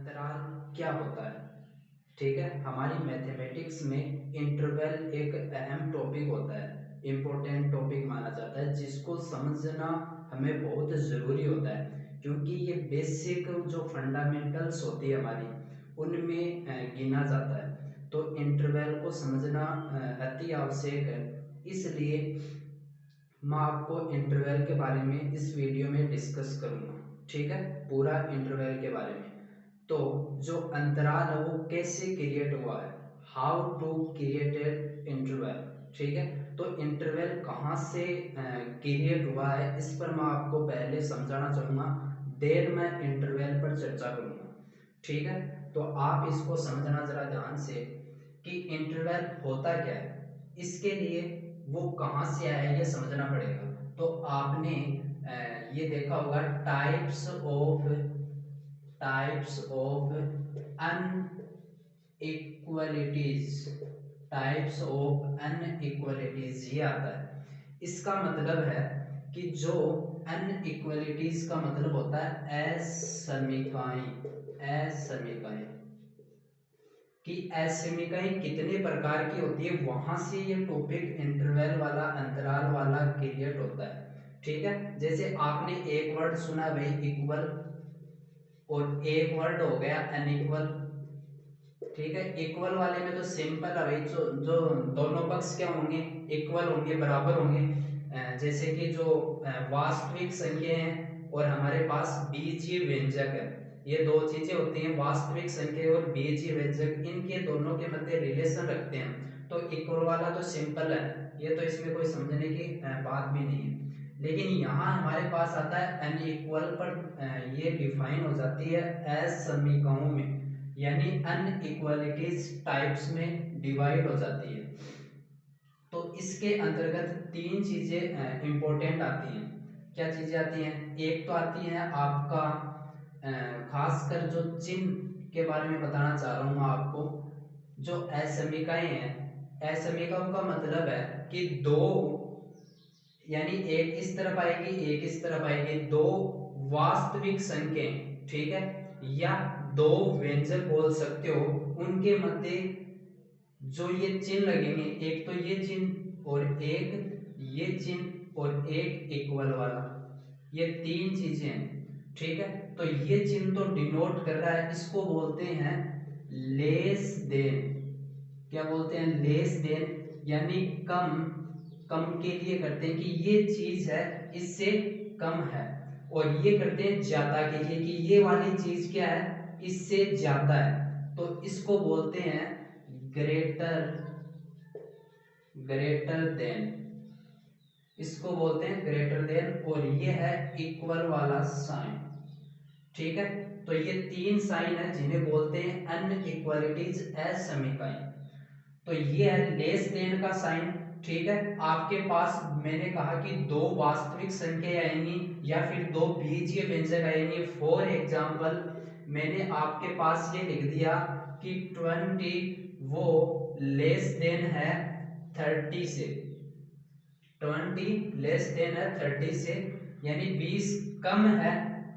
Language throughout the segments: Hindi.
अंतराल क्या होता है। ठीक है, हमारी मैथमेटिक्स में इंटरवल एक अहम टॉपिक होता है, इम्पोर्टेंट टॉपिक माना जाता है, जिसको समझना हमें बहुत ज़रूरी होता है, क्योंकि ये बेसिक जो फंडामेंटल्स होती है हमारी उनमें गिना जाता है। तो इंटरवल को समझना अति आवश्यक है। इसलिए मैं आपको इंटरवल के बारे में इस वीडियो में डिस्कस करूंगा। ठीक है, पूरा इंटरवल के बारे में। तो जो अंतराल है वो कैसे क्रिएट हुआ है, हाउ टू क्रिएटेड इंटरवल। ठीक है, तो इंटरवल कहाँ से क्रिएट हुआ है, इस पर मैं आपको पहले समझाना चाहूँगा, देर मैं इंटरवल पर चर्चा करूँगा। ठीक है, तो आप इसको समझना जरा ध्यान से कि इंटरवल होता क्या है। इसके लिए वो कहाँ से आया है ये समझना पड़ेगा। तो आपने ये देखा होगा टाइप्स ऑफ अनइक्वालिटीज, टाइप्स ऑफ अनइक्वालिटीज ये आता है। इसका मतलब है कि जो अनइक्वालिटीज का मतलब होता है असमीकाएं, असमीकाएं कि असमीकाएं कितने प्रकार की होती है, वहां से ये टॉपिक इंटरवल वाला, अंतराल वाला क्रिएट होता है। ठीक है, जैसे आपने एक वर्ड सुना भाई इक्वल, और एक वर्ड हो गया अनइक्वल। ठीक है, इक्वल वाले में तो सिंपल है भाई, जो जो दोनों पक्ष क्या होंगे, इक्वल होंगे, बराबर होंगे। जैसे कि जो वास्तविक संख्या हैं और हमारे पास बीजीय व्यंजक है, ये दो चीजें होती हैं, वास्तविक संख्या और बीजीय व्यंजक, इनके दोनों के मध्य रिलेशन रखते हैं। तो इक्वल वाला तो सिंपल है, ये तो इसमें कोई समझने की बात भी नहीं है। लेकिन यहाँ हमारे पास आता है अनइक्वल पर, ये डिफाइन हो जाती है असमीकाओं में, यानी अनइक्वालिटीज टाइप्स में डिवाइड हो जाती है। तो इसके अंतर्गत तीन चीजें इंपॉर्टेंट आती हैं। क्या चीजें आती हैं? एक तो आती है आपका खासकर जो चिन्ह के बारे में बताना चाह रहा हूं मैं आपको, जो असमीकाएं हैं। असमीकाओं का मतलब है कि दो, यानी एक इस तरफ आएगी एक इस तरफ आएगी, दो वास्तविक संख्याएं, ठीक है, या दो व्यंजक बोल सकते हो, उनके मध्य जो ये चिन्ह लगेंगे, एक तो ये चिन्ह और एक ये चिन्ह और एक इक्वल वाला, ये तीन चीजें हैं। ठीक है, तो ये चिन्ह तो डिनोट कर रहा है, इसको बोलते हैं लेस देन। क्या बोलते हैं? लेस देन, यानी कम, कम के लिए करते हैं कि ये चीज है इससे कम है, और ये करते हैं ज्यादा के लिए कि ये वाली चीज क्या है, इससे ज्यादा है। तो इसको बोलते हैं ग्रेटर, ग्रेटर देन, इसको बोलते हैं ग्रेटर देन, और ये है इक्वल वाला साइन। ठीक है, तो ये तीन साइन है जिन्हें बोलते हैं अनइक्वालिटीज असमीकाएं। तो ये है लेस देन का साइन। ठीक है, आपके पास मैंने कहा कि दो वास्तविक संख्या आएंगी या फिर दो बीजीय व्यंजक आएंगे। फॉर एग्जांपल मैंने आपके पास ये लिख दिया कि 20 वो लेस देन है 30 से, 20 लेस देन है 30 से, यानी 20 कम है।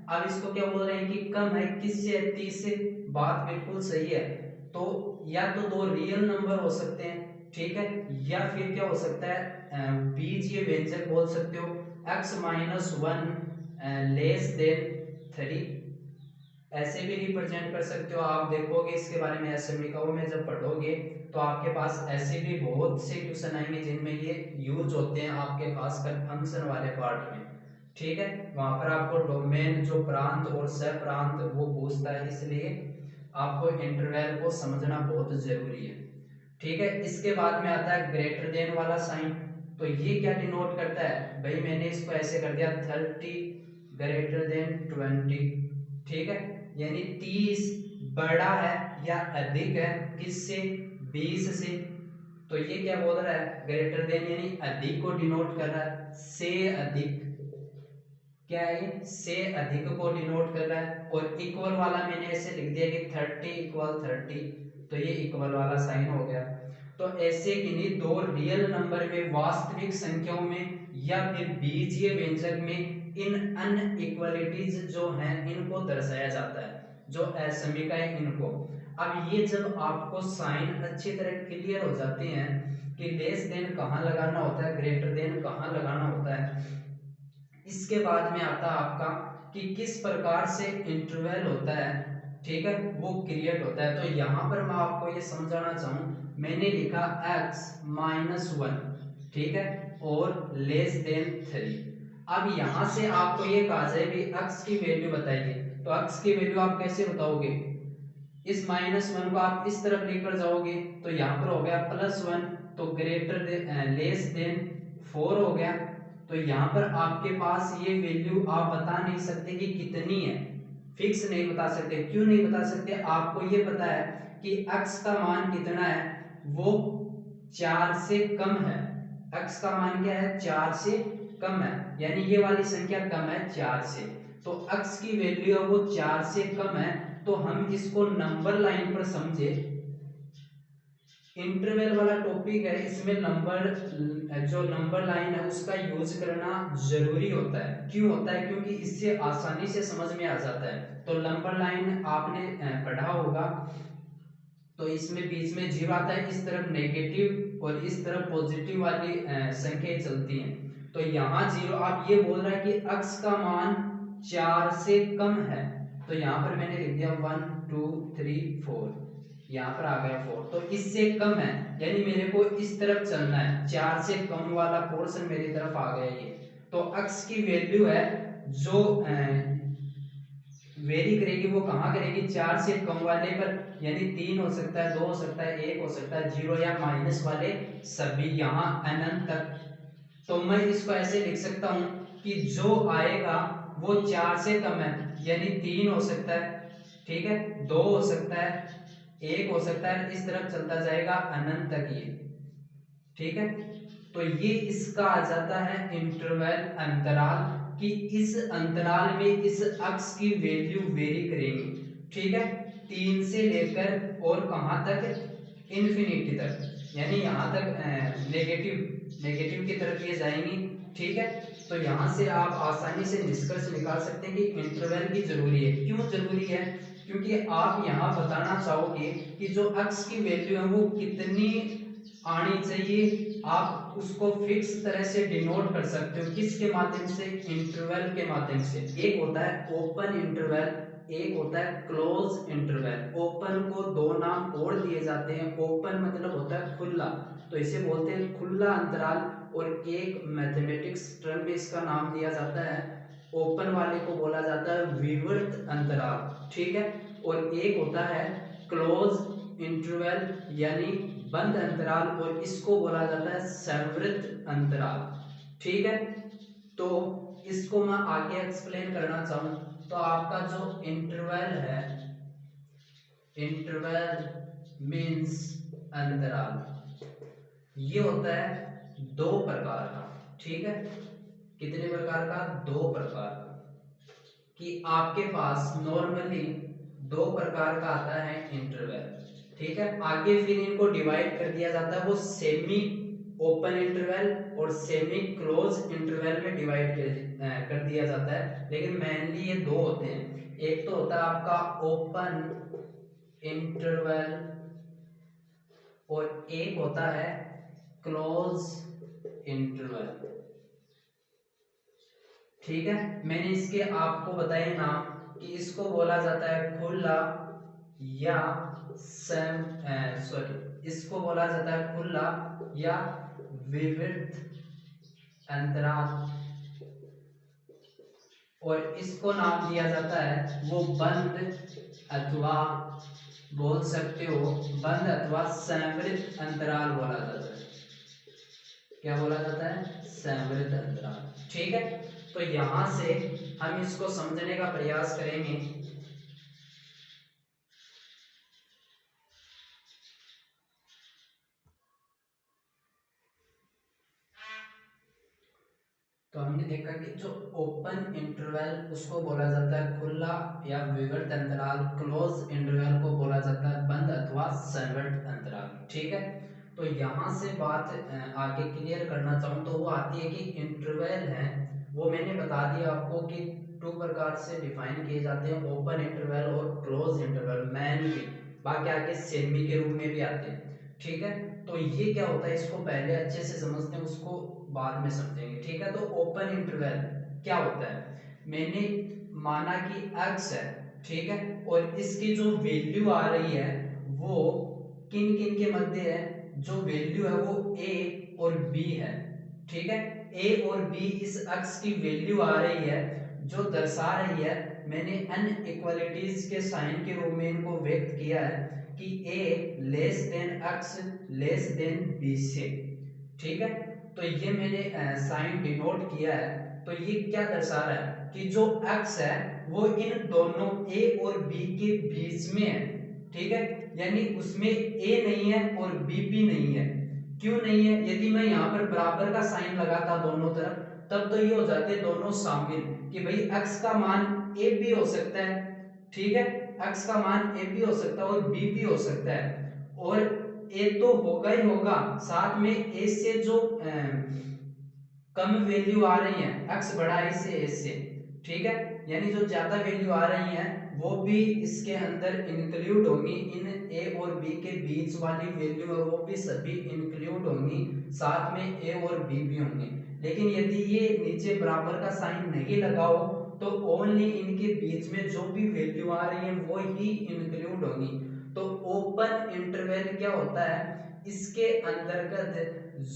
अब इसको क्या बोल रहे हैं कि कम है किससे? 30 से। बात बिल्कुल सही है। तो या तो दो रियल नंबर हो सकते हैं, ठीक है, या फिर क्या हो सकता है, बीजीय व्यंजक बोल सकते हो, x माइनस 1 लेस देन 3, ऐसे भी रिप्रेजेंट कर सकते हो। आप देखोगे इसके बारे में असमीकाओं में जब पढ़ोगे तो आपके पास ऐसे भी बहुत से क्वेश्चन आएंगे जिनमें ये यूज होते हैं, आपके खासकर फंक्शन वाले पार्ट में। ठीक है, वहां पर आपको डोमेन, जो प्रांत और सप्रांत, वो पूछता है, इसलिए आपको इंटरवल को समझना बहुत जरूरी है। ठीक है, इसके बाद में आता है ग्रेटर देन वाला साइन। तो ये क्या डिनोट करता है भाई, मैंने इसको ऐसे कर दिया 30 ग्रेटर देन 20। ठीक है, यानी 30 बड़ा है या अधिक है किससे? 20 से। तो ये क्या बोल रहा है? ग्रेटर देन, यानी अधिक को डिनोट कर रहा है, से अधिक, क्या है ये? से अधिक को डिनोट कर रहा है। और इक्वल वाला मैंने ऐसे लिख दिया कि 30 इक्वल 30, तो ये इक्वल वाला साइन हो गया। तो ऐसे किन्हीं दो रियल नंबर में, वास्तविक संख्याओं में या फिर बीजीय व्यंजक में इन अनइक्वालिटीज जो हैं इनको दर्शाया जाता है। जो असमीका है इनको। अब ये जब आपको साइन अच्छी तरह क्लियर हो जाते हैं कि लेस देन कहाँ लगाना होता है, ग्रेटर देन कहाँ लगाना होता है, इसके बाद में आता है आपका कि किस प्रकार से इंटरवल होता है, ठीक है, वो क्रिएट होता है। तो यहाँ पर मैं आपको ये समझाना चाहूँ, मैंने लिखा x-1, ठीक है, और लेस देन 3। अब यहाँ से आपको ये कहा जाए कि x की वैल्यू बताइए, तो x की वैल्यू आप कैसे बताओगे, इस -1 को आप इस तरफ लेकर जाओगे तो यहाँ पर हो गया +1, तो ग्रेटर लेस देन 4 हो गया। तो यहाँ पर आपके पास ये वैल्यू आप बता नहीं सकते कि कितनी है, फिक्स नहीं बता सकते। क्यों नहीं बता सकते, आपको ये पता है कि x का मान कितना है, वो 4 से कम है। x का मान क्या है, 4 से कम है, यानी ये वाली संख्या कम है 4 से। तो x की वैल्यू है वो 4 से कम है, तो हम इसको नंबर लाइन पर समझे। इंटरवल वाला टॉपिक है, इसमें नंबर, जो नंबर लाइन है उसका यूज करना जरूरी होता है। क्यों होता है, क्योंकि इससे आसानी से समझ में आ जाता है। तो नंबर लाइन आपने पढ़ा होगा, तो इसमें बीच में जीरो आता है, इस तरफ नेगेटिव और इस तरफ पॉजिटिव वाली संख्याएं चलती हैं। तो यहाँ जीरो, आप ये बोल रहा है कि x का मान 4 से कम है, तो यहाँ पर मैंने लिख दिया 1 2 3 4, यहाँ पर आ गया 4, तो इससे कम है, यानी मेरे को इस तरफ चलना है, 4 से कम वाला पोर्शन मेरी तरफ आ गया ये। तो x की वैल्यू है जो वेरी करेगी, वो कहाँ करेगी, 4 से कम वाले पर, यानी 3 हो सकता है, 2 हो सकता है, 1 हो सकता है, 0 या माइनस वाले सभी यहाँ अनंत तक। तो मैं इसको ऐसे लिख सकता हूँ कि जो आएगा वो 4 से कम है, यानी 3 हो सकता है, ठीक है, 2 हो सकता है, 1 हो सकता है, इस तरफ चलता जाएगा अनंत तक ये, ठीक है। तो ये इसका आ जाता है इंटरवल अंतराल, कि इस अंतराल में इस अक्ष की वैल्यू वेरी करेंगी, ठीक है, 3 से लेकर और कहां तक, इन्फिनिटी तक, यानी यहां तक नेगेटिव की तरफ ये जाएंगी, ठीक है। तो यहां से आप आसानी से निष्कर्ष निकाल सकते हैं कि इंटरवल की जरूरी है। क्यों जरूरी है, क्योंकि आप यहां बताना चाहोगे कि जो अक्ष की वैल्यू है वो कितनी आनी चाहिए, आप उसको फिक्स तरह से डिनोट कर सकते हो, किसके माध्यम से, इंटरवल के माध्यम से। एक होता है ओपन इंटरवल, एक होता है क्लोज इंटरवल। ओपन को दो नाम और दिए जाते हैं, ओपन मतलब होता है खुला, तो इसे बोलते हैं खुला अंतराल, और एक मैथमेटिक्स टर्म में इसका नाम दिया जाता है, ओपन वाले को बोला जाता है विवर्त अंतराल, ठीक है। और एक होता है क्लोज इंटरवल यानी बंद अंतराल, और इसको बोला जाता है संवृत अंतराल, ठीक है। तो इसको मैं आगे एक्सप्लेन करना चाहूं, तो आपका जो इंटरवल है, इंटरवल मींस अंतराल, ये होता है दो प्रकार का, ठीक है। कितने प्रकार का, दो प्रकार का, कि आपके पास नॉर्मली दो प्रकार का आता है इंटरवल, ठीक है। आगे फिर इनको डिवाइड कर दिया जाता है, वो सेमी ओपन इंटरवल और सेमी क्लोज इंटरवल में डिवाइड कर दिया जाता है, लेकिन मेनली ये दो होते हैं। एक तो होता है आपका ओपन इंटरवल और एक होता है क्लोज इंटरवल, ठीक है। मैंने इसके आपको बताए नाम कि इसको बोला जाता है खुला या इसको बोला जाता है खुला या विवर्त अंतराल, और इसको नाम दिया जाता है वो बंद, अथवा बोल सकते हो बंद अथवा संवृत अंतराल बोला जाता है। क्या बोला जाता है, संवृत अंतराल, ठीक है। तो यहां से हम इसको समझने का प्रयास करेंगे। तो हमने देखा कि जो ओपन इंटरवल उसको बोला जाता है खुला या विवर्त अंतराल, क्लोज इंटरवल को बोला जाता है बंद अथवा संवर्त अंतराल, ठीक है। तो यहाँ से बात आगे क्लियर करना चाहूँ तो वो आती है कि इंटरवल है, वो मैंने बता दिया आपको कि टू प्रकार से डिफाइन किए जाते हैं, ओपन इंटरवल और क्लोज इंटरवल, मैन भी, बाकी आगे सेमी के रूप में भी आते हैं। ठीक है, तो ये क्या होता है, इसको पहले अच्छे से समझते हैं, उसको बाद में समझेंगे। ठीक है, तो ओपन इंटरवल क्या होता है, मैंने माना कि x है, ठीक है, और इसकी जो वैल्यू आ रही है वो किन किन के मध्य है, जो वैल्यू है वो a और b है। ठीक है, a और b इस x की वैल्यू आ रही है जो दर्शा रही है, मैंने अनइक्वालिटीज के साइन के रूप में इनको व्यक्त किया है कि a less than x less than b से। ठीक है, तो ये मैंने साइन डिनोट किया है, तो ये क्या दर्शा रहा है कि जो x है वो इन दोनों a और b के बीच में है। ठीक है, यानी उसमें a नहीं है और b भी नहीं है। क्यों नहीं है, यदि मैं यहाँ पर बराबर का साइन लगाता दोनों तरफ, तब तो ये हो जाते दोनों शामिल कि भाई x का मान a भी हो सकता है। ठीक है, x का मान a भी हो सकता है और b भी हो सकता है, और a तो होगा ही होगा, साथ में a से जो कम वैल्यू आ रही है, x बड़ा है इससे a से। ठीक है, यानी जो ज्यादा वैल्यू आ रही है वो भी इसके अंदर इंक्लूड होंगी, इन a और b के बीच वाली वैल्यू है वो भी सभी इंक्लूड होंगी, साथ में a और b भी होंगे। लेकिन यदि ये नीचे बराबर का साइन नहीं लगाओ तो ओनली इनके बीच में जो भी वैल्यू आ रही है वो ही इंक्लूड होंगी। तो ओपन इंटरवल क्या होता है, इसके अंतर्गत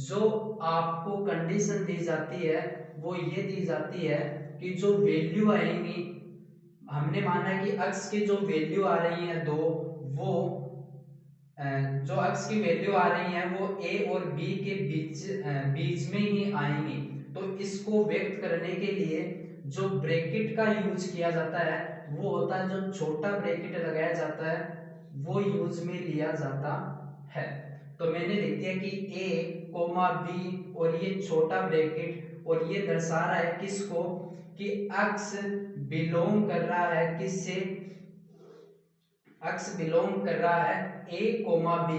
जो आपको कंडीशन दी जाती है वो ये दी जाती है कि जो वैल्यू आएंगी, हमने माना कि x की जो वैल्यू आ रही है दो, वो जो x की वैल्यू आ रही है वो a और b के बीच में ही आएंगी। तो इसको व्यक्त करने के लिए जो ब्रैकेट का यूज किया जाता है वो होता है, जो छोटा ब्रैकेट लगाया जाता है वो यूज में लिया जाता है। तो मैंने लिख दिया कि a कोमा b और ये छोटा ब्रैकेट, और ये दर्शा रहा है किसको, कि x बिलोंग कर रहा है किससे, x बिलोंग कर रहा है a कोमा b,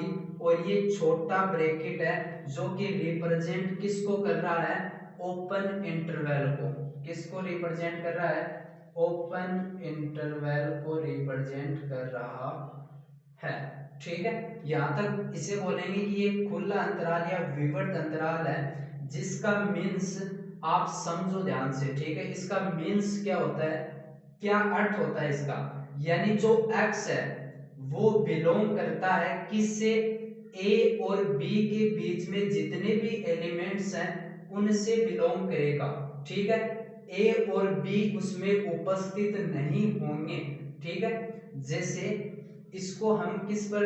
और ये छोटा ब्रैकेट है जो कि रिप्रेजेंट किसको कर रहा है, ओपन इंटरवल को। किसको रिप्रेजेंट कर रहा है, ओपन इंटरवल को रिप्रेजेंट कर रहा है। ठीक है, यहां तक इसे बोलेंगे कि ये खुला अंतराल या विवर्त अंतराल है, जिसका मीन्स आप समझो ध्यान से। ठीक है, इसका मीन्स क्या होता है, क्या अर्थ होता है इसका, यानी जो x है वो बिलोंग करता है किससे, a और b के बीच में जितने भी एलिमेंट्स हैं उनसे बिलोंग करेगा। ठीक है, a और b उसमें उपस्थित नहीं होंगे। ठीक है, जैसे इसको हम किस पर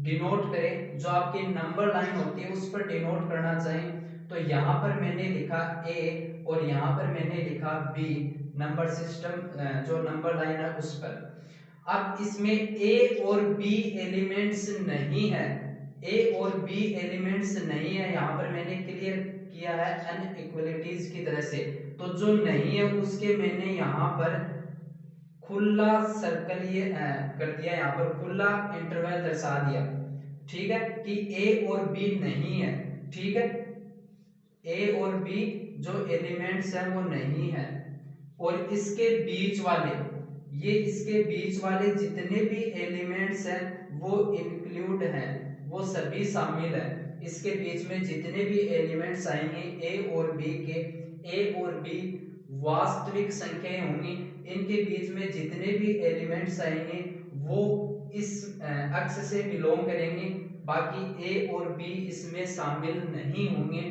डिनोट करें, जो आपकी नंबर लाइन होती है उस पर डिनोट करना चाहें, तो यहाँ पर मैंने लिखा a और यहाँ पर मैंने लिखा b, नंबर सिस्टम जो नंबर लाइन है उस पर। अब इसमें a और b एलिमेंट्स नहीं है, a और b एलिमेंट्स नहीं है, यहाँ पर मैंने क्लियर किया है अनइक्वालिटीज की तरह से। तो जो नहीं है उसके मैंने यहाँ पर खुला सर्कल ये कर दिया, यहाँ पर खुला इंटरवल दर्शा दिया। ठीक है, कि a और b नहीं है। ठीक है, a और b जो एलिमेंट्स हैं वो नहीं है, और इसके बीच वाले, ये इसके बीच वाले जितने भी एलिमेंट्स हैं वो इंक्लूड हैं, वो सभी शामिल हैं। इसके बीच में जितने भी एलिमेंट्स आएंगे a और b के, a और b वास्तविक संख्याएं होंगी, इनके बीच में जितने भी एलिमेंट्स आएंगे वो इस अक्ष से बिलोंग करेंगे, बाकी a और b इसमें शामिल नहीं होंगे।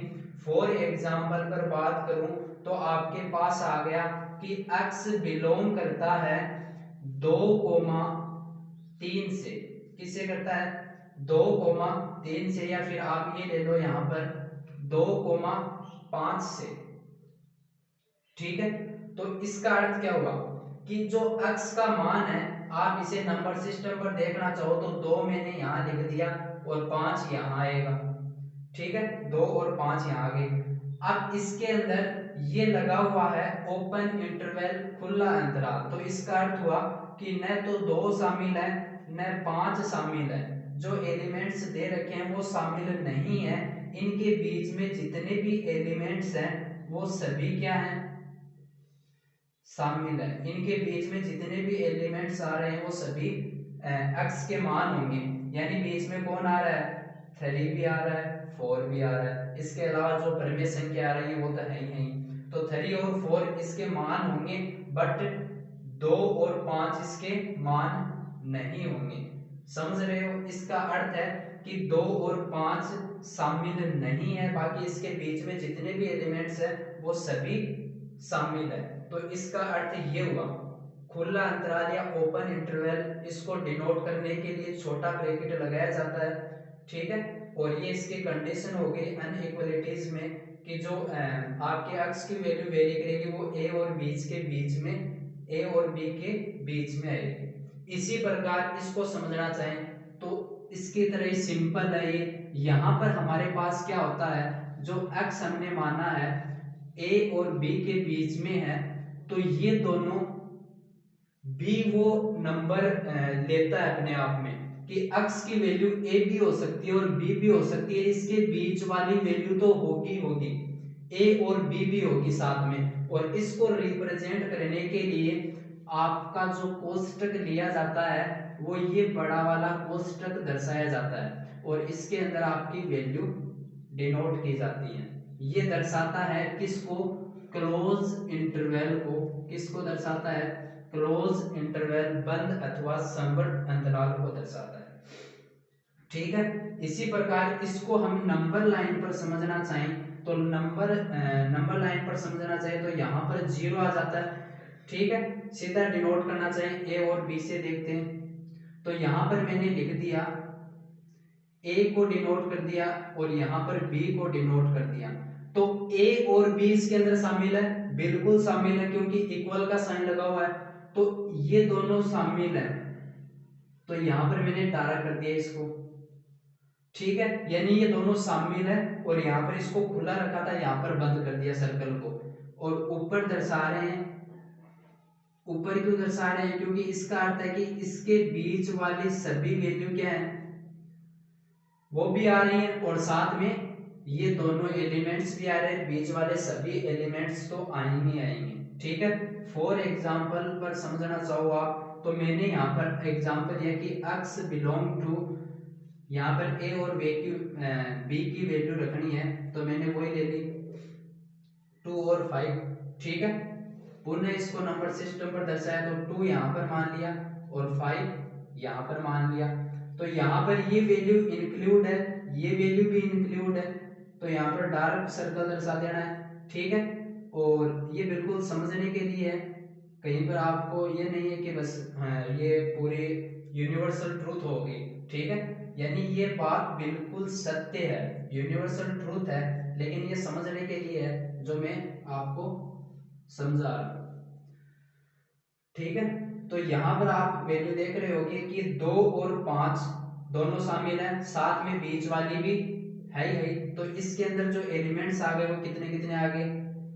फॉर एग्जाम्पल पर बात करूं तो आपके पास आ गया कि x बिलोंग करता है 2,3 से, किससे करता है, 2,3 से, या फिर आप ये ले लो यहाँ पर 2,5 से। ठीक है, तो इसका अर्थ क्या हुआ कि जो x का मान है, आप इसे नंबर सिस्टम पर देखना चाहो तो 2 मैंने यहाँ लिख दिया और 5 यहाँ आएगा। ठीक है, 2 और 5 यहाँ आ गए। अब इसके अंदर ये लगा हुआ है ओपन इंटरवल, खुला अंतराल, तो इसका अर्थ हुआ कि न तो 2 शामिल है न 5 शामिल है, जो एलिमेंट्स दे रखे हैं वो शामिल नहीं है। इनके बीच में जितने भी एलिमेंट्स हैं वो सभी क्या हैं, शामिल है, इनके बीच में जितने भी एलिमेंट्स आ रहे हैं वो सभी x के मान होंगे। यानी बीच में कौन आ रहा है, 3 भी आ रहा है, 4 भी आ रहा है, इसके अलावा जो परिमेय संख्या आ रही है वो तो है ही। तो 3 और 4 इसके मान होंगे, बट 2 और 5 इसके मान नहीं होंगे। समझ रहे हो, इसका अर्थ है कि 2 और 5 शामिल नहीं है, बाकी इसके बीच में जितने भी एलिमेंट्स है वो सभी शामिल है। तो इसका अर्थ ये हुआ, खुला अंतराल या ओपन इंटरवल, इसको डिनोट करने के लिए छोटा ब्रैकेट लगाया जाता है, ठीक है। और ये इसकी कंडीशन हो गई अनइक्वालिटीज में कि जो आपके अक्स की वैल्यू वेरी करेगी वो ए और बीच के बीच में, ए और बी के बीच में आएगी। इसी प्रकार इसको समझना चाहें तो इसकी तरह ही सिंपल है ये। यहाँ पर हमारे पास क्या होता है, जो x हमने माना है a और b के बीच में है, तो ये दोनों b वो नंबर लेता है अपने आप में कि x की वैल्यू a भी हो सकती है और b भी हो सकती है, इसके बीच वाली वैल्यू तो होगी होगी, a और b भी होगी साथ में। और इसको रिप्रेजेंट करने के लिए आपका जो कोष्टक लिया जाता है वो ये बड़ा वाला कोष्टक दर्शाया जाता है और इसके अंदर आपकी वैल्यू डिनोट की जाती है। ये दर्शाता है किसको, क्लोज इंटरवल को। किसको दर्शाता है, क्लोज इंटरवल, बंद अथवा संवर्त अंतराल को दर्शाता है, ठीक है। इसी प्रकार इसको हम नंबर लाइन पर समझना चाहें तो नंबर लाइन पर समझना चाहिए तो यहाँ पर 0 आ जाता है, ठीक है। सीधा डिनोट करना चाहिए ए और बी से, देखते हैं। तो यहाँ पर मैंने लिख दिया ए को डिनोट कर दिया और यहाँ पर बी को डिनोट कर दिया। तो ए और बी इसके अंदर शामिल है, बिल्कुल शामिल है, क्योंकि इक्वल का साइन लगा हुआ है, तो ये दोनों शामिल है। तो यहाँ पर मैंने डारा कर दिया इसको, ठीक है। यानी ये दोनों शामिल है और यहाँ पर इसको खुला रखा था, यहाँ पर बंद कर दिया सर्कल को। और ऊपर दर्शा रहे हैं, ऊपर क्यों दर्शा रहे हैं, क्योंकि इसका अर्थ है कि इसके बीच वाली सभी वैल्यू क्या है, वो भी आ रही है और साथ में ये दोनों एलिमेंट्स भी आ रहे हैं, बीच वाले सभी एलिमेंट्स तो आएंगे आएंगे, ठीक है। फॉर एग्जांपल पर समझना चाहो आप तो मैंने यहाँ पर एग्जांपल दिया कि x बिलोंग टू, यहाँ पर a और b की वैल्यू रखनी है तो मैंने वही ले ली 2 और 5, ठीक है। पुनः इसको नंबर सिस्टम पर दर्शाया तो 2 यहाँ पर मान लिया और 5 यहाँ पर मान लिया। तो यहाँ पर ये वैल्यू इंक्लूड है, ये वैल्यू भी इंक्लूड है, तो यहाँ पर डार्क सर्कल दर्शा देना है, ठीक है। और ये बिल्कुल समझने के लिए है, कहीं पर आपको ये नहीं है कि बस ये पूरी यूनिवर्सल ट्रूथ होगी, ठीक है। यानी ये बात बिल्कुल सत्य है, यूनिवर्सल ट्रूथ है, लेकिन ये समझने के लिए है जो मैं आपको समझा रहा हूं, ठीक है। तो यहाँ पर आप वैल्यू देख रहे होगे कि 2 और 5 दोनों शामिल हैं, साथ में बीच वाली भी है ही है। तो इसके अंदर जो एलिमेंट्स आ गए वो कितने कितने आ गए,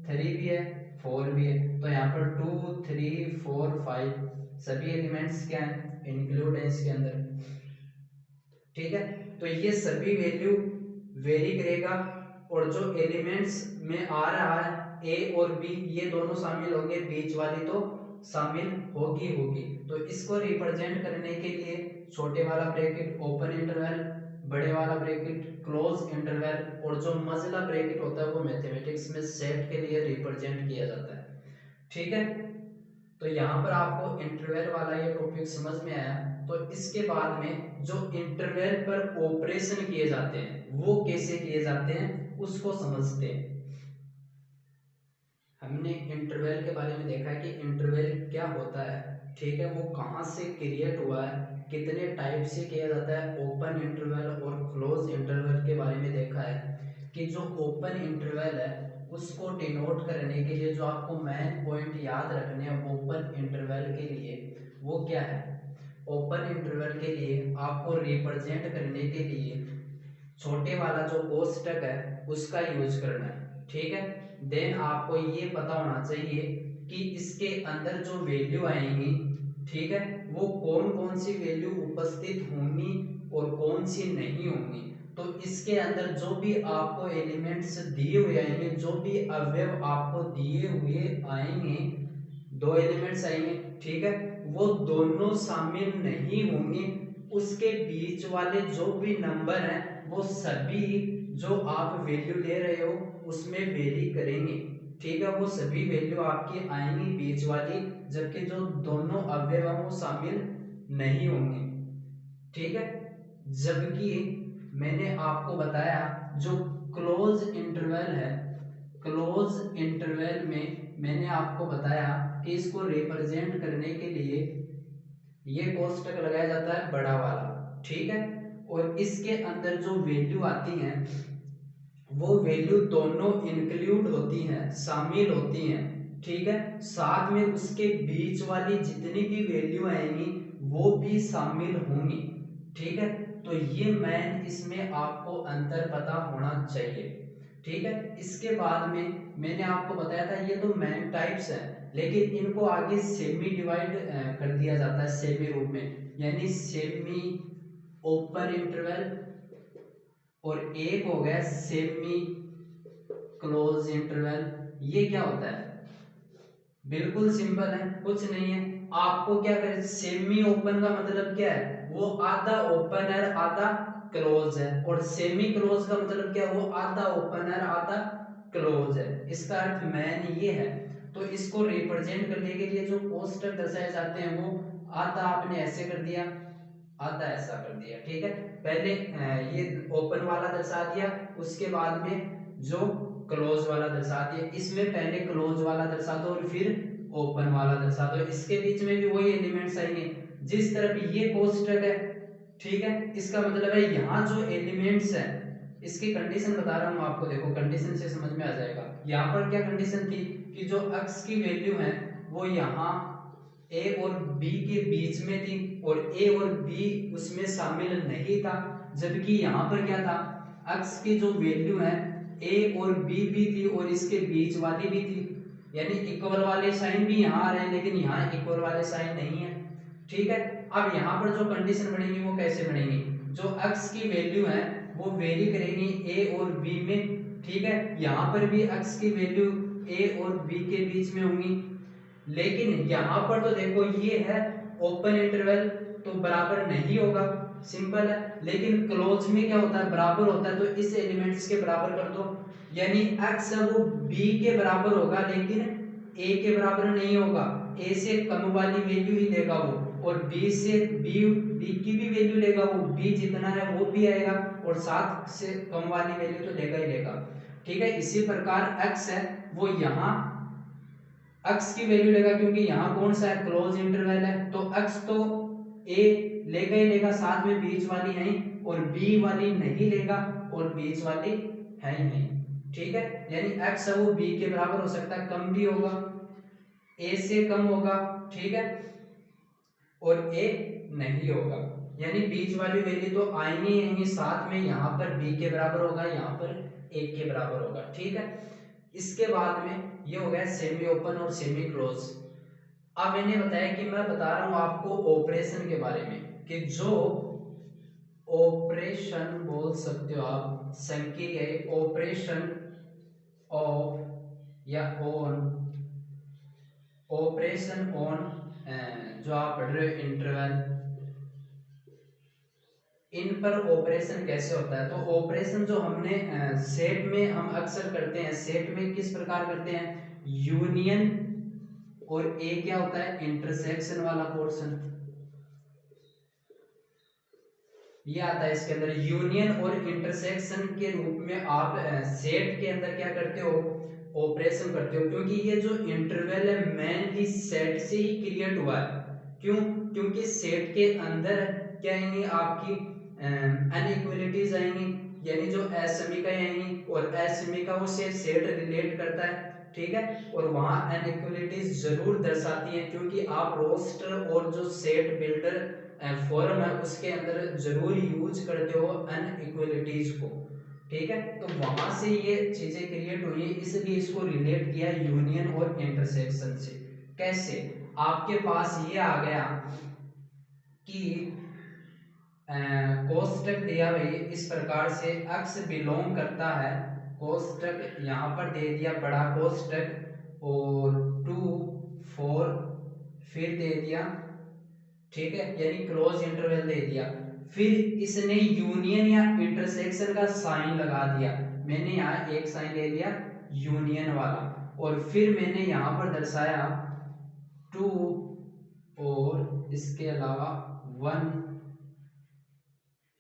3 भी है, 4 भी है। तो यहाँ पर 2 3 4 5 सभी एलिमेंट्स क्या है, इंक्लूड है इसके अंदर, ठीक है। तो ये सभी वैल्यू वेरी करेगा और जो एलिमेंट्स में आ रहा है ए और बी ये दोनों शामिल होंगे, बीच वाली तो शामिल होगी होगी। तो इसको रिप्रेजेंट करने के लिए छोटे वाला ब्रैकेट ओपन इंटरवल, बड़े वाला ब्रैकेट क्लोज इंटरवल, और जो मझला ब्रैकेट होता है वो मैथमेटिक्स में सेट के लिए रिप्रेजेंट किया जाता है, ठीक है। तो यहाँ पर आपको इंटरवल वाला ये टॉपिक समझ में आया। तो इसके बाद में जो इंटरवल पर ऑपरेशन किए जाते हैं वो कैसे किए जाते हैं उसको समझते हैं। हमने इंटरवल के बारे में देखा है कि इंटरवल क्या होता है, ठीक है, वो कहाँ से क्रिएट हुआ है, कितने टाइप से किया जाता है। ओपन इंटरवल और क्लोज इंटरवल के बारे में देखा है कि जो ओपन इंटरवल है उसको डिनोट करने के लिए जो आपको मेन पॉइंट याद रखने हैं ओपन इंटरवल के लिए वो क्या है, ओपन इंटरवल के लिए आपको रिप्रेजेंट करने के लिए छोटे वाला जो कोष्टक है उसका यूज करना है, ठीक है। देन आपको ये पता होना चाहिए कि इसके अंदर जो वैल्यू आएंगी, ठीक है, वो कौन कौन सी वैल्यू उपस्थित होंगी और कौन सी नहीं होंगी। तो इसके अंदर जो भी आपको एलिमेंट्स दिए हुए आएंगे, जो भी अवयव आपको दिए हुए आएंगे, दो एलिमेंट्स आएंगे, ठीक है, वो दोनों शामिल नहीं होंगे, उसके बीच वाले जो भी नंबर हैं वो सभी जो आप वैल्यू ले रहे हो उसमें वेरी करेंगे, ठीक है, वो सभी वैल्यू आपकी आएंगी बीच वाली, जबकि जो दोनों अवयव हैं वो शामिल नहीं होंगे, ठीक है। जबकि मैंने आपको बताया जो क्लोज इंटरवल है, क्लोज इंटरवल में मैंने आपको बताया कि इसको रिप्रेजेंट करने के लिए ये कोष्टक लगाया जाता है बड़ा वाला, ठीक है, और इसके अंदर जो वैल्यू आती हैं वो वैल्यू दोनों इंक्लूड होती हैं, शामिल होती हैं, ठीक है, साथ में उसके बीच वाली जितनी भी वैल्यू आएंगी वो भी शामिल होंगी, ठीक है। तो ये मैन इसमें आपको अंतर पता होना चाहिए, ठीक है। इसके बाद में मैंने आपको बताया था ये तो मैन टाइप्स है, लेकिन इनको आगे सेमी डिवाइड कर दिया जाता है सेमी रूप में, यानी सेमी ओपन इंटरवल और एक हो गया सेमी क्लोज इंटरवल। ये क्या होता है? बिल्कुल सिंपल है, कुछ नहीं है, आपको क्या करें, सेमी ओपन का मतलब क्या है, वो आधा ओपन है आधा क्लोज है, और सेमी क्लोज का मतलब क्या है, वो आधा ओपन है आधा क्लोज है, इसका अर्थ मैन ये है। तो इसको रिप्रेजेंट करने के लिए जो कोष्टक दर्शाए जाते हैं वो आधा आपने ऐसे कर दिया, आधा ऐसा कर दिया, ठीक है, पहले ये ओपन वाला दर्शा दिया, उसके बाद में जो क्लोज वाला दर्शा दिया, इसमें पहले क्लोज वाला दर्शा दो और फिर ओपन वाला दर्शा दो, इसके बीच में भी वही एलिमेंट्स आएंगे, जिस तरफ ये कोष्टक है, ठीक है, इसका मतलब है यहाँ जो एलिमेंट्स है, इसकी कंडीशन बता रहा हूँ आपको, देखो कंडीशन से समझ में आ जाएगा। यहाँ पर क्या कंडीशन थी कि जो x की वैल्यू है वो यहाँ a और b के बीच में थी, और a और b उसमें शामिल नहीं था, जबकि यहाँ पर क्या था, x की जो वैल्यू है a और b भी थी और इसके बीच वाली भी थी, यानी इक्वल वाले साइन भी यहाँ आ रहे हैं, लेकिन यहाँ इक्वल वाले साइन नहीं है, ठीक है। अब यहाँ पर जो कंडीशन बनेगी वो कैसे बनेगी, जो x की वैल्यू है वो वेरी करेंगी a और b में, ठीक है, यहाँ पर भी x की वैल्यू a और b के बीच में होंगी, लेकिन यहाँ पर तो देखो ये है ओपन इंटरवल तो बराबर नहीं होगा, सिंपल है, लेकिन क्लोज में क्या होता है, बराबर होता है, तो इस एलिमेंट्स के बराबर कर दो, यानी x है वो b के बराबर होगा लेकिन a के बराबर नहीं होगा, a से कम वाली वैल्यू ही देगा वो, और b से b की भी वैल्यू लेगा वो, b जितना है वो भी आएगा, और 7 से कम वाली वैल्यू तो लेगा ही लेगा, ठीक है। इसी प्रकार x है वो यहाँ x की वैल्यू लेगा, क्योंकि यहाँ कौन सा है, क्लोज इंटरवल है, तो x तो a लेगा ही लेगा, साथ में बीच वाली है और b वाली नहीं लेगा, और बीच वाली है ही नहीं, ठीक है, यानी x है वो b के बराबर हो सकता है, कम भी होगा, a से कम होगा, ठीक है, और a नहीं होगा, यानी बीच वाली वैल्यू तो आएंगी ही आएंगी, साथ में यहाँ पर b के बराबर होगा, यहाँ पर a के बराबर होगा, ठीक है। इसके बाद में ये हो गया सेमी ओपन और सेमी क्लोज। अब मैंने बताया कि मैं बता रहा हूं आपको ऑपरेशन के बारे में, कि जो ऑपरेशन बोल सकते हो आप, संख्यक ऑपरेशन ऑफ या ऑन, ऑपरेशन ऑन जो आप पढ़ रहे हो इंटरवल, इन पर ऑपरेशन कैसे होता है, तो ऑपरेशन जो हमने सेट में हम अक्सर करते हैं, सेट में किस प्रकार करते हैं, यूनियन, और ए क्या होता है, इंटरसेक्शन वाला पोर्शन, ये आता है इसके अंदर, यूनियन और इंटरसेक्शन के रूप में आप सेट के अंदर क्या करते हो, ऑपरेशन करते हो, क्योंकि ये जो इंटरवल है मेनली सेट से ही क्रिएट हुआ है, क्यों, क्योंकि सेट के अंदर क्या आएंगी आपकी अनइक्वलिटीज आएंगी, यानी जो असमीकाएं आएंगी, और असमीकाओं से सेट रिलेट करता है, ठीक है, और वहां अनइक्वलिटीज जरूर दर्शाती हैं, क्योंकि आप रोस्टर और जो सेट बिल्डर फॉर्म है उसके अंदर जरूर यूज करते हो अनइक्वलिटीज को, ठीक है, तो वहां से ये चीजें क्रिएट हुई है, इसलिए इसको रिलेट किया यूनियन और इंटरसेक्शन से। कैसे, आपके पास ये आ गया कि कोष्टक दिया भाई इस प्रकार से, x बिलोंग करता है, कोष्टक यहाँ पर दे दिया बड़ा कोष्टक, और टू 4 फिर दे दिया, ठीक है, यानी क्लोज इंटरवल दे दिया। फिर इसने यूनियन या इंटरसेक्शन का साइन लगा दिया, मैंने यहाँ एक साइन ले लिया यूनियन वाला, और फिर मैंने यहाँ पर दर्शाया 2 और इसके अलावा 1,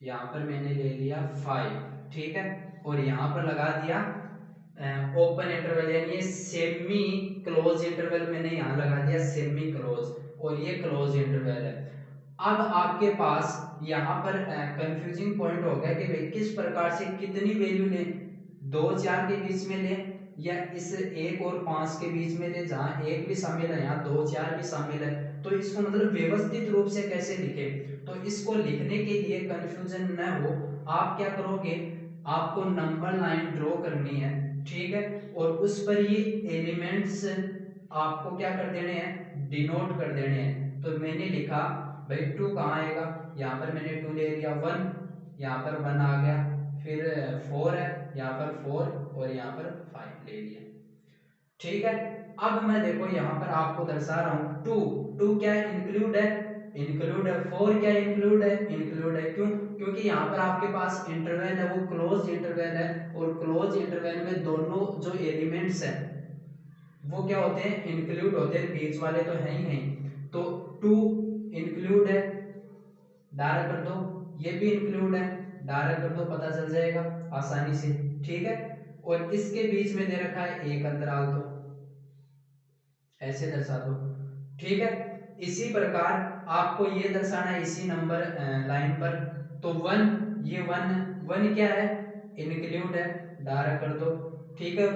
यहाँ पर मैंने ले लिया 5, ठीक है, और यहाँ पर लगा दिया ओपन इंटरवल, यानी ये सेमी क्लोज इंटरवल मैंने यहाँ लगा दिया सेमी क्लोज, और ये क्लोज इंटरवल है। अब आपके पास यहाँ पर कंफ्यूजिंग पॉइंट हो गया कि भाई किस प्रकार से कितनी वैल्यू ले, 2 4 के बीच में ले या इस 1 और 5 के बीच में ले, जहाँ 1 भी शामिल है यहाँ 2 4 भी शामिल है, तो इसको मतलब व्यवस्थित रूप से कैसे लिखे। तो इसको लिखने के लिए कंफ्यूजन न हो, आप क्या करोगे, आपको नंबर लाइन ड्रॉ करनी है, ठीक है, और उस पर ये एलिमेंट्स आपको क्या कर देने हैं, डिनोट कर देने हैं। तो मैंने लिखा भाई 2 कहाँ आएगा, यहाँ पर मैंने 2 ले लिया, 1 यहाँ पर 1 आ गया, फिर 4 है यहाँ पर 4 और यहाँ पर 5 ले लिया, ठीक है। अब मैं देखो यहाँ पर आपको दर्शा रहा हूँ 2 क्या इंक्लूड है, इंक्लूड है, 4 क्या इंक्लूड है, इंक्लूड है, क्यों, क्योंकि यहाँ पर आपके पास इंटरवल है वो क्लोज इंटरवल है, और क्लोज इंटरवल में दोनों जो एलिमेंट्स हैं वो क्या होते हैं, इंक्लूड होते हैं, बीच वाले तो है ही नहीं। तो 2 इंक्लूड है, डायरेक्ट कर दो, ये भी इंक्लूड है, डायरेक्ट कर दो, पता चल जाएगा आसानी से, ठीक है। और इसके बीच में दे रखा है एक अंतराल, तो ऐसे दर्शा दो, ठीक है। इसी प्रकार आपको ये दर्शाना है इसी नंबर लाइन पर, तो 1 ये 1 क्या है, इंक्लूड है, डायरेक्ट कर दो, ठीक है।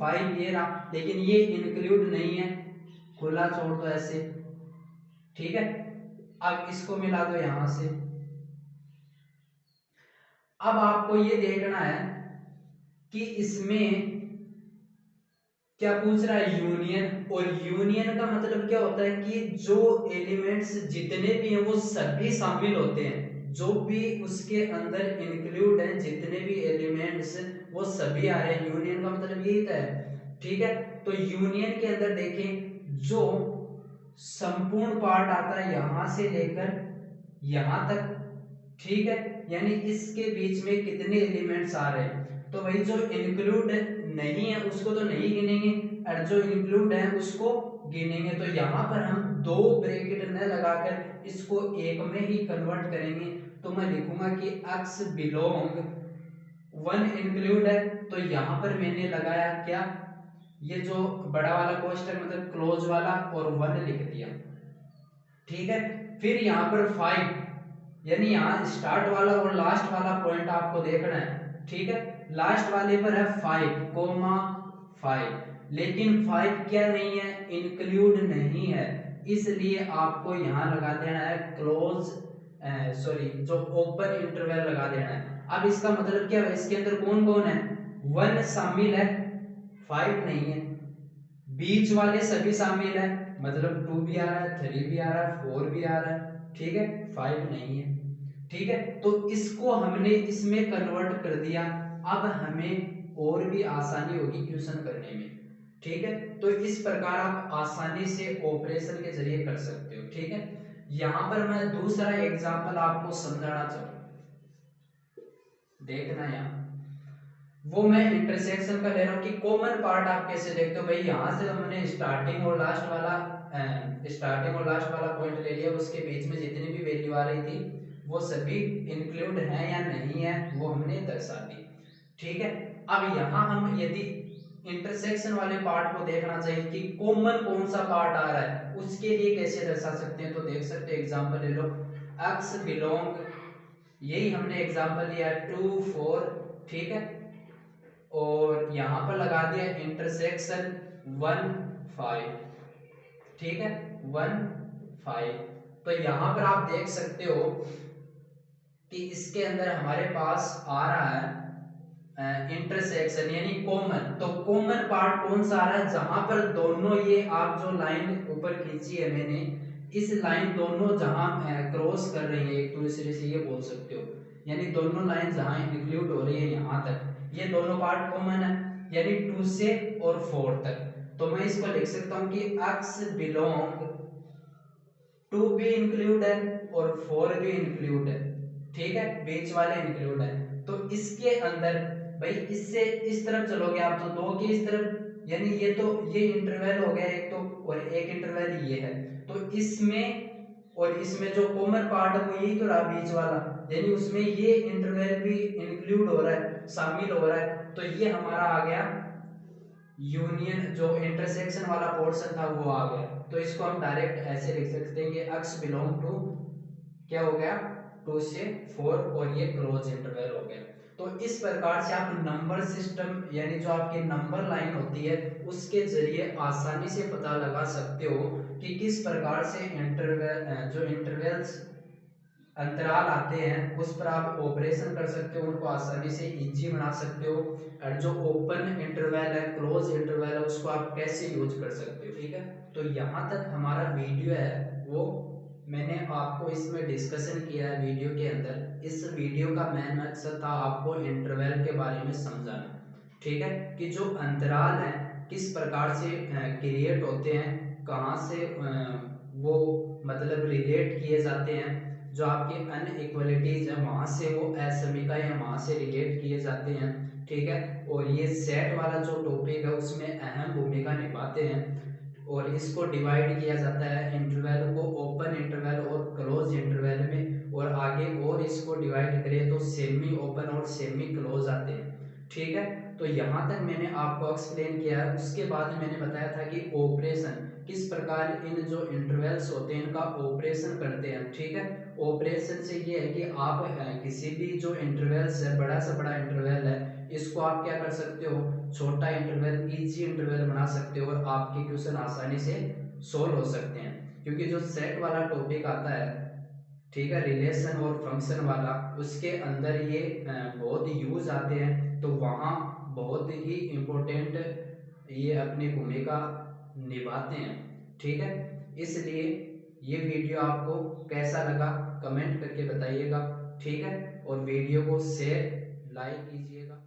5 ये रहा, लेकिन ये इंक्लूड नहीं है, खुला छोड़ दो ऐसे, ठीक है। अब इसको मिला दो यहां से। अब आपको ये देखना है कि इसमें क्या पूछ रहा है, यूनियन, और यूनियन का मतलब क्या होता है कि जो एलिमेंट्स जितने भी हैं वो सभी शामिल होते हैं, जो भी उसके अंदर इंक्लूड है, जितने भी एलिमेंट्स वो सभी आ रहे हैं, यूनियन का मतलब यही है, ठीक है। तो यूनियन के अंदर देखें जो संपूर्ण पार्ट आता है यहां से लेकर यहां तक, ठीक है, यानी इसके बीच में कितने एलिमेंट्स आ रहे हैं, तो वही जो इंक्लूड नहीं है उसको तो नहीं गिनेंगे, और जो इंक्लूड है उसको गिनेंगे। तो यहाँ पर हम 2 ब्रैकेट न लगाकर इसको एक में ही कन्वर्ट करेंगे, तो मैं लिखूंगा कि x बिलोंग 1 इंक्लूड है, तो यहाँ पर मैंने लगाया क्या, ये जो बड़ा वाला कोष्टक मतलब क्लोज वाला, और 1 लिख दिया, ठीक है। फिर यहाँ पर 5, यानी यहाँ स्टार्ट वाला और लास्ट वाला पॉइंट आपको देखना है, ठीक है। लास्ट वाले पर है 5,5, लेकिन 5 क्या नहीं है, इंक्लूड नहीं है, इसलिए आपको यहाँ लगा देना है क्लोज, सॉरी जो ओपन इंटरवल लगा देना है। अब इसका मतलब क्या है, इसके अंदर कौन कौन है, 1 शामिल है, 5 नहीं है, बीच वाले सभी शामिल है, मतलब 2 भी आ रहा है, 3 भी आ रहा है, 4 भी आ रहा है, ठीक है, 5 नहीं है, ठीक है। तो इसको हमने इसमें कन्वर्ट कर दिया, अब हमें और भी आसानी होगी क्वेश्चन करने में, ठीक है। तो इस प्रकार आप आसानी से ऑपरेशन के जरिए कर सकते हो, ठीक है। यहां पर मैं दूसरा एग्जांपल आपको समझाना चाहूँ, देखना यहाँ, वो मैं इंटरसेक्शन का ले रहा हूँ कि कॉमन पार्ट आप कैसे देखते हो, भाई यहाँ से हमने स्टार्टिंग और लास्ट वाला पॉइंट ले लिया, उसके बीच में जितनी भी वैल्यू आ रही थी वो सभी इंक्लूड है या नहीं है वो हमने दर्शा दी, ठीक है। अब यहाँ हम यदि इंटरसेक्शन वाले पार्ट को देखना चाहिए कि कॉमन कौन सा पार्ट आ रहा है, उसके लिए कैसे दर्शा सकते हैं, तो देख सकते हैं, एग्जाम्पल ले लो, x बिलोंग, यही हमने एग्जाम्पल लिया 2 4, ठीक है, और यहां पर लगा दिया इंटरसेक्शन 1 5, ठीक है, 1 5। तो यहां पर आप देख सकते हो कि इसके अंदर हमारे पास आ रहा है इंटरसेक्शन यानी कॉमन, तो कॉमन पार्ट कौन सा आ रहा है, जहां पर दोनों ये आप जो लाइन ऊपर खींची है मैंने, इस लाइन दोनों जहां क्रॉस कर रही है एक दूसरे से, ये बोल सकते हो, यानी दोनों लाइन जहां इंक्लूड हो रही है यहां तक, ये दोनों पार्ट कॉमन है, यानी 2 से और 4 तक। तो मैं इसको लिख सकता हूँ कि x बिलोंग टू भी इंक्लूड है और फोर भी इंक्लूड है, ठीक है, बीच वाले इंक्लूड है। तो इसके अंदर भाई इससे इस तरफ चलोगे आप तो दो के इस तरफ, यानी ये तो ये इंटरवल हो गया एक तो, और एक इंटरवल ये है, तो इसमें और इसमें जो कॉमन पार्ट है वो यही तो रहा बीच वाला, यानी उसमें ये इंटरवल भी इंक्लूड हो रहा है, शामिल हो रहा है। तो ये हमारा आ गया यूनियन, जो इंटरसेक्शन वाला पोर्शन था वो आ गया। तो इसको हम डायरेक्ट ऐसे लिख सकते हैं कि x बिलोंग टू क्या हो गया 2 से 4, और ये क्लोज इंटरवल हो गया। तो इस प्रकार से आप नंबर सिस्टम यानी जो आपकी नंबर लाइन होती है उसके जरिए आसानी से पता लगा सकते हो कि किस प्रकार से इंटरवल जो इंटरवल्स अंतराल आते हैं उस पर आप ऑपरेशन कर सकते हो, उनको आसानी से इजी बना सकते हो, और जो ओपन इंटरवल है क्लोज इंटरवल है उसको आप कैसे यूज कर सकते हो, ठीक है। तो यहाँ तक हमारा वीडियो है वो मैंने आपको इसमें डिस्कशन किया है वीडियो के अंदर। इस वीडियो का मेन मकसद था आपको इंटरवल के बारे में समझाना, ठीक है, कि जो अंतराल है किस प्रकार से क्रिएट होते हैं, कहाँ से वो मतलब रिलेट किए जाते हैं, जो आपके अनइक्वलिटीज है वहां से वो असमिका या वहां से रिलेट किए जाते हैं, ठीक है। और ये सेट वाला जो टॉपिक है उसमें अहम भूमिका निभाते हैं, और इसको डिवाइड किया जाता है इंटरवल को ओपन इंटरवल और क्लोज इंटरवल में, और आगे और इसको डिवाइड करें तो सेमी ओपन और सेमी क्लोज आते हैं, ठीक है। तो यहाँ तक मैंने आपको एक्सप्लेन किया है। उसके बाद मैंने बताया था कि ऑपरेशन किस प्रकार इन जो इंटरवल्स होते हैं इनका ऑपरेशन करते हैं, ठीक है। ऑपरेशन से ये है कि आप किसी भी जो इंटरवल्स है बड़ा से बड़ा इंटरवल है इसको आप क्या कर सकते हो, छोटा इंटरवल इजी इंटरवल बना सकते हो, और आपके क्वेश्चन आसानी से सोल्व हो सकते हैं। क्योंकि जो सेट वाला टॉपिक आता है, ठीक है, रिलेशन और फंक्शन वाला, उसके अंदर ये बहुत यूज आते हैं, तो वहाँ बहुत ही इम्पोर्टेंट ये अपनी भूमिका निभाते हैं, ठीक है। इसलिए ये वीडियो आपको कैसा लगा कमेंट करके बताइएगा, ठीक है, और वीडियो को शेयर लाइक कीजिएगा।